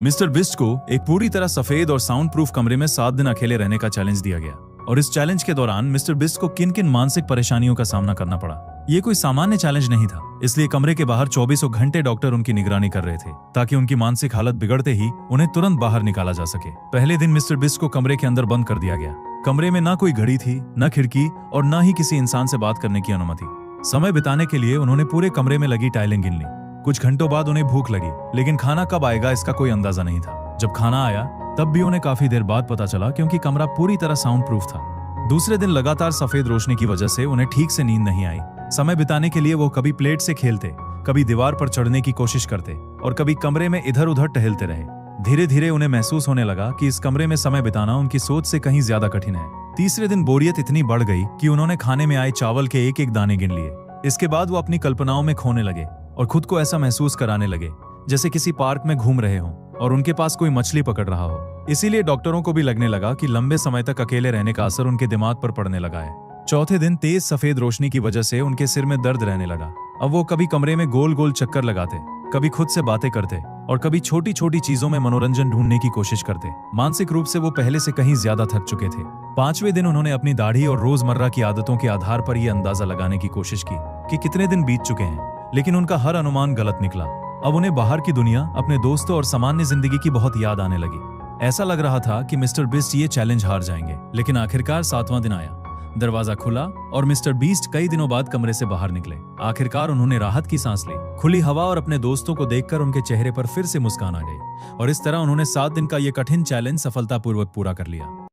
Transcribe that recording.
Mister Bisht को एक पूरी तरह सफेद और साउंड प्रूफ कमरे में 7 दिन अकेले रहने का चैलेंज दिया गया और इस चैलेंज के दौरान मिस्टर बिस्ट को किन किन मानसिक परेशानियों का सामना करना पड़ा। ये कोई सामान्य चैलेंज नहीं था, इसलिए कमरे के बाहर 24 घंटे डॉक्टर उनकी निगरानी कर रहे थे ताकि उनकी मानसिक हालत बिगड़ते ही उन्हें तुरंत बाहर निकाला जा सके। पहले दिन मिस्टर बिस्ट को कमरे के अंदर बंद कर दिया गया। कमरे में ना कोई घड़ी थी, न खिड़की और न ही किसी इंसान से बात करने की अनुमति। समय बिताने के लिए उन्होंने पूरे कमरे में लगी टाइलें गिन ली। कुछ घंटों बाद उन्हें भूख लगी, लेकिन खाना कब आएगा इसका कोई अंदाजा नहीं था। जब खाना आया तब भी उन्हें काफी देर बाद पता चला, क्योंकि कमरा पूरी तरह साउंड प्रूफ था। दूसरे दिन लगातार सफेद रोशनी की वजह से उन्हें ठीक से नींद नहीं आई। समय बिताने के लिए वो कभी प्लेट से खेलते, कभी दीवार पर चढ़ने की कोशिश करते और कभी कमरे में इधर उधर टहलते रहे। धीरे धीरे उन्हें महसूस होने लगा कि इस कमरे में समय बिताना उनकी सोच से कहीं ज्यादा कठिन है। तीसरे दिन बोरियत इतनी बढ़ गई कि उन्होंने खाने में आए चावल के एक एक दाने गिन लिए। इसके बाद वो अपनी कल्पनाओं में खोने लगे और खुद को ऐसा महसूस कराने लगे जैसे किसी पार्क में घूम रहे हों और उनके पास कोई मछली पकड़ रहा हो। इसीलिए डॉक्टरों को भी लगने लगा कि लंबे समय तक अकेले रहने का असर उनके दिमाग पर पड़ने लगा है। चौथे दिन तेज सफेद रोशनी की वजह से उनके सिर में दर्द रहने लगा। अब वो कभी कमरे में गोल गोल चक्कर लगाते, कभी खुद से बातें करते और कभी छोटी छोटी चीजों में मनोरंजन ढूंढने की कोशिश करते। मानसिक रूप से वो पहले से कहीं ज्यादा थक चुके थे। 5वें दिन उन्होंने अपनी दाढ़ी और रोजमर्रा की आदतों के आधार पर यह अंदाजा लगाने की कोशिश की कि कितने दिन बीत चुके हैं, लेकिन उनका हर अनुमान गलत निकला। अब उन्हें बाहर की दुनिया, अपने दोस्तों और सामान्य जिंदगी की बहुत याद आने लगी। ऐसा लग रहा था कि मिस्टर बिस्ट ये चैलेंज हार जाएंगे, लेकिन आखिरकार 7वां दिन आया। दरवाजा खुला और मिस्टर बीस्ट कई दिनों बाद कमरे से बाहर निकले। आखिरकार उन्होंने राहत की सांस ली। खुली हवा और अपने दोस्तों को देखकर उनके चेहरे पर फिर से मुस्कान आ गई और इस तरह उन्होंने 7 दिन का ये कठिन चैलेंज सफलतापूर्वक पूरा कर लिया।